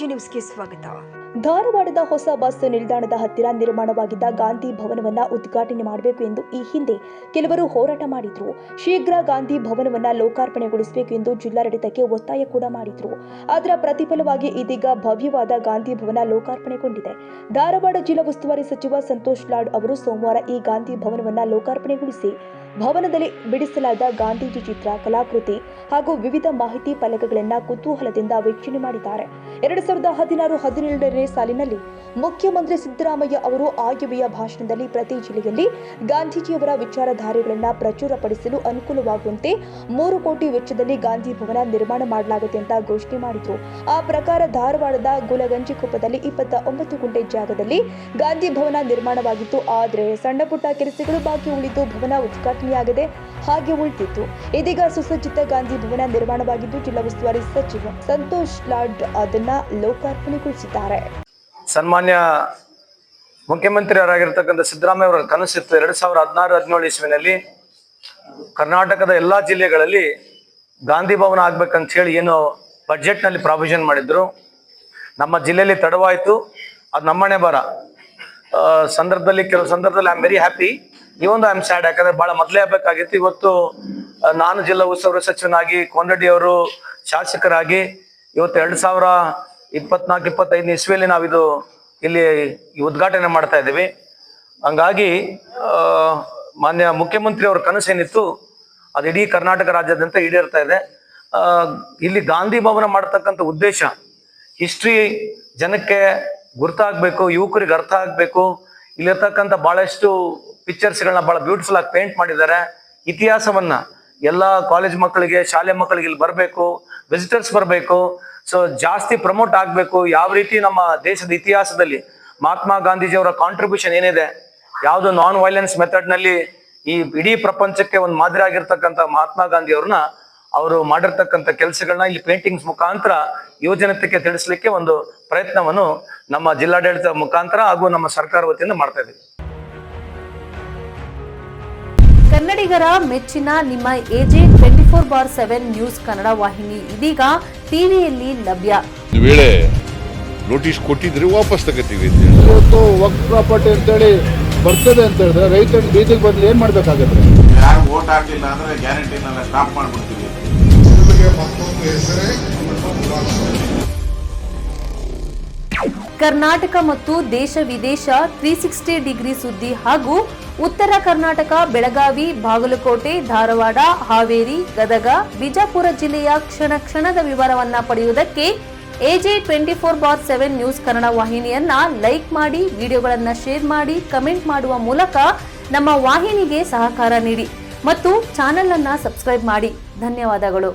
AJ ನ್ಯೂಸ್ಗೆ ಸ್ವಾಗತ. ಧಾರವಾಡದ ಹೊಸ ಬಸ್ ನಿಲ್ದಾಣದ ಹತ್ತಿರ ನಿರ್ಮಾಣವಾಗಿದ್ದ ಗಾಂಧಿ ಭವನವನ್ನ ಉದ್ಘಾಟನೆ ಮಾಡಬೇಕು ಎಂದು ಈ ಹಿಂದೆ ಕೆಲವರು ಹೋರಾಟ ಮಾಡಿದ್ರು. ಶೀಘ್ರ ಗಾಂಧಿ ಭವನವನ್ನ ಲೋಕಾರ್ಪಣೆಗೊಳಿಸಬೇಕು ಎಂದು ಜಿಲ್ಲಾಡಳಿತಕ್ಕೆ ಒತ್ತಾಯ ಕೂಡ ಮಾಡಿದ್ರು. ಅದರ ಪ್ರತಿಫಲವಾಗಿ ಇದೀಗ ಭವ್ಯವಾದ ಗಾಂಧಿ ಭವನ ಲೋಕಾರ್ಪಣೆಗೊಂಡಿದೆ. ಧಾರವಾಡ ಜಿಲ್ಲಾ ಉಸ್ತುವಾರಿ ಸಚಿವ ಸಂತೋಷ್ ಲಾಡ್ ಅವರು ಸೋಮವಾರ ಈ ಗಾಂಧಿ ಭವನವನ್ನ ಲೋಕಾರ್ಪಣೆಗೊಳಿಸಿ ಭವನದಲ್ಲಿ ಬಿಡಿಸಲಾದ ಗಾಂಧೀಜಿ ಚಿತ್ರ, ಕಲಾಕೃತಿ ಹಾಗೂ ವಿವಿಧ ಮಾಹಿತಿ ಫಲಕಗಳನ್ನು ಕುತೂಹಲದಿಂದ ವೀಕ್ಷಣೆ ಮಾಡಿದ್ದಾರೆ. 2016-17ನೇ ಸಾಲಿನಲ್ಲಿ ಮುಖ್ಯಮಂತ್ರಿ ಸಿದ್ದರಾಮಯ್ಯ ಅವರು ಆಯವ್ಯಯ ಭಾಷಣದಲ್ಲಿ ಪ್ರತಿ ಜಿಲ್ಲೆಯಲ್ಲಿ ಗಾಂಧೀಜಿಯವರ ವಿಚಾರಧಾರೆಗಳನ್ನು ಪ್ರಚುರಪಡಿಸಲು ಅನುಕೂಲವಾಗುವಂತೆ 3 ಕೋಟಿ ವೆಚ್ಚದಲ್ಲಿ ಗಾಂಧಿ ಭವನ ನಿರ್ಮಾಣ ಮಾಡಲಾಗುತ್ತೆ ಅಂತ ಘೋಷಣೆ ಮಾಡಿದ್ರು. ಆ ಪ್ರಕಾರ ಧಾರವಾಡದ ಗುಲಗಂಜಿಕೊಪ್ಪದಲ್ಲಿ 29 ಗುಂಟೆ ಜಾಗದಲ್ಲಿ ಗಾಂಧಿ ಭವನ ನಿರ್ಮಾಣವಾಗಿತ್ತು. ಆದರೆ ಸಣ್ಣ ಪುಟ್ಟ ಕೆಲಸಗಳು ಬಾಕಿ ಉಳಿದು ಭವನ ಉದ್ಘಾಟನೆಯಾಗದೆ ಹಾಗೆ ಉಳಿದಿತ್ತು. ಇದೀಗ ಸುಸಜ್ಜಿತ ಗಾಂಧಿ ಭವನ ನಿರ್ಮಾಣವಾಗಿದ್ದು ಜಿಲ್ಲಾ ಉಸ್ತುವಾರಿ ಸಚಿವ ಸಂತೋಷ್ ಲಾಡ್ ಅದನ್ನ ಲೋಕಾರ್ಪಣೆಗೊಳಿಸಿದ್ದಾರೆ. ಸನ್ಮಾನ್ಯ ಮುಖ್ಯಮಂತ್ರಿಯವರಾಗಿರ್ತಕ್ಕಂಥ ಸಿದ್ದರಾಮಯ್ಯ ಅವರ ಕನಸಿತ್ತು 2016-17 ಇಸ್ವಿನಲ್ಲಿ ಕರ್ನಾಟಕದ ಎಲ್ಲಾ ಜಿಲ್ಲೆಗಳಲ್ಲಿ ಗಾಂಧಿ ಭವನ ಆಗ್ಬೇಕಂತ ಹೇಳಿ ಏನು ಬಜೆಟ್ನಲ್ಲಿ ಪ್ರಾವಿಷನ್ ಮಾಡಿದ್ರು. ನಮ್ಮ ಜಿಲ್ಲೆಯಲ್ಲಿ ತಡವಾಯಿತು, ಅದು ನಮ್ಮನೆ ಬರ ಸಂದರ್ಭದಲ್ಲಿ ಕೆಲವು ಸಂದರ್ಭದಲ್ಲಿ ಐ ಆಮ್ ವೆರಿ ಹ್ಯಾಪಿ, ಇವೊಂದು ಐ ಆಮ್ ಸ್ಯಾಡ್. ಯಾಕಂದ್ರೆ ಬಹಳ ಮೊದಲೇ ಆಗ್ಬೇಕಾಗಿತ್ತು. ಇವತ್ತು ನಾನು ಜಿಲ್ಲಾ ಉಸ್ತುವಾರಿ ಸಚಿವನಾಗಿ, ಕೋನರೆಡ್ಡಿ ಅವರು ಶಾಸಕರಾಗಿ ಇವತ್ತು 2024-25 ಇಸ್ವಿಯಲ್ಲಿ ನಾವಿದು ಇಲ್ಲಿ ಉದ್ಘಾಟನೆ ಮಾಡ್ತಾ ಇದ್ದೀವಿ. ಹಂಗಾಗಿ ಮಾನ್ಯ ಮುಖ್ಯಮಂತ್ರಿ ಅವ್ರ ಕನಸೇನಿತ್ತು ಅದು ಇಡೀ ಕರ್ನಾಟಕ ರಾಜ್ಯಾದ್ಯಂತ ಈಡೇರ್ತಾ ಇದೆ. ಇಲ್ಲಿ ಗಾಂಧಿ ಭವನ ಮಾಡತಕ್ಕಂಥ ಉದ್ದೇಶ ಹಿಸ್ಟ್ರಿ ಜನಕ್ಕೆ ಗುರ್ತಾಗಬೇಕು, ಯುವಕರಿಗೆ ಅರ್ಥ ಆಗಬೇಕು. ಇಲ್ಲಿರ್ತಕ್ಕಂಥ ಬಹಳಷ್ಟು ಪಿಕ್ಚರ್ಸ್ಗಳನ್ನ ಬಹಳ ಬ್ಯೂಟಿಫುಲ್ ಆಗಿ ಪೇಂಟ್ ಮಾಡಿದ್ದಾರೆ. ಇತಿಹಾಸವನ್ನ ಎಲ್ಲ ಕಾಲೇಜ್ ಮಕ್ಕಳಿಗೆ, ಶಾಲೆ ಮಕ್ಕಳಿಗೆ ಇಲ್ಲಿ ಬರಬೇಕು, ವಿಸಿಟರ್ಸ್ ಬರಬೇಕು. ಸೊ ಜಾಸ್ತಿ ಪ್ರಮೋಟ್ ಆಗಬೇಕು. ಯಾವ ರೀತಿ ನಮ್ಮ ದೇಶದ ಇತಿಹಾಸದಲ್ಲಿ ಮಹಾತ್ಮ ಗಾಂಧೀಜಿಯವರ ಕಾಂಟ್ರಿಬ್ಯೂಷನ್ ಏನಿದೆ, ಯಾವುದು ನಾನ್ ವೈಲೆನ್ಸ್ ಮೆಥಡ್ನಲ್ಲಿ ಈ ಇಡೀ ಪ್ರಪಂಚಕ್ಕೆ ಒಂದು ಮಾದರಿ ಆಗಿರ್ತಕ್ಕಂಥ ಮಹಾತ್ಮ ಗಾಂಧಿ ಅವ್ರನ್ನ ಅವರು ಮಾಡಿರ್ತಕ್ಕಂಥ ಕೆಲಸಗಳನ್ನ ಇಲ್ಲಿ ಪೇಂಟಿಂಗ್ಸ್ ಮುಖಾಂತರ ಯುವಜನತೆಗೆ ತಿಳಿಸ್ಲಿಕ್ಕೆ ಒಂದು ಪ್ರಯತ್ನವನ್ನು ನಮ್ಮ ಜಿಲ್ಲಾಡಳಿತ ಮುಖಾಂತರ ಹಾಗೂ ನಮ್ಮ ಸರ್ಕಾರ ವತಿಯಿಂದ ಮಾಡ್ತಾ ಇದ್ದೀವಿ. ಕನ್ನಡಿಗರ ಮೆಚ್ಚಿನ ನಿಮ್ಮ ಎಜೆ 24/7 ನ್ಯೂಸ್ ಕನ್ನಡ ವಾಹಿನಿ ಇದೀಗ ಟಿವಿಯಲ್ಲಿ ಲಭ್ಯ. ವೇಳೆ ನೋಟಿಸ್ ಕೊಟ್ಟಿದ್ರೆ ವಾಪಸ್ ತಗೋತೀವಿ. ಇವತ್ತು ವಕ್ಫ್ ಪ್ರಾಪರ್ಟಿ ಅಂತೇಳಿ ಬರ್ತದೆ ಅಂತ ಹೇಳಿದ್ರೆ ರೈತರ ಬೀದಿಗೆ ಬದಲು ಏನ್ ಮಾಡ್ಬೇಕಾಗತ್ತೆ? ಯಾರು ವೋಟ್ ಹಾಕಲಿಲ್ಲ ಅಂದ್ರೆ ಗ್ಯಾರಂಟಿನೆಲ್ಲ ಸ್ಟಾಪ್ ಮಾಡ್ಬಿಡ್ತೀವಿ. ಕರ್ನಾಟಕ ಮತ್ತು ದೇಶ ವಿದೇಶ 360 ಡಿಗ್ರಿ ಸುದ್ದಿ ಹಾಗೂ ಉತ್ತರ ಕರ್ನಾಟಕ, ಬೆಳಗಾವಿ, ಬಾಗಲಕೋಟೆ, ಧಾರವಾಡ, ಹಾವೇರಿ, ಗದಗ, ಬಿಜಾಪುರ ಜಿಲ್ಲೆಯ ಕ್ಷಣ ಕ್ಷಣದ ವಿವರವನ್ನ ಪಡೆಯುವುದಕ್ಕೆ ಎಜೆ 24/7 ನ್ಯೂಸ್ ಕನ್ನಡ ವಾಹಿನಿಯನ್ನ ಲೈಕ್ ಮಾಡಿ, ವಿಡಿಯೋಗಳನ್ನ ಶೇರ್ ಮಾಡಿ, ಕಮೆಂಟ್ ಮಾಡುವ ಮೂಲಕ ನಮ್ಮ ವಾಹಿನಿಗೆ ಸಹಕಾರ ನೀಡಿ ಮತ್ತು ಚಾನೆಲ್ ಅನ್ನ ಸಬ್ಸ್ಕ್ರೈಬ್ ಮಾಡಿ. ಧನ್ಯವಾದಗಳು.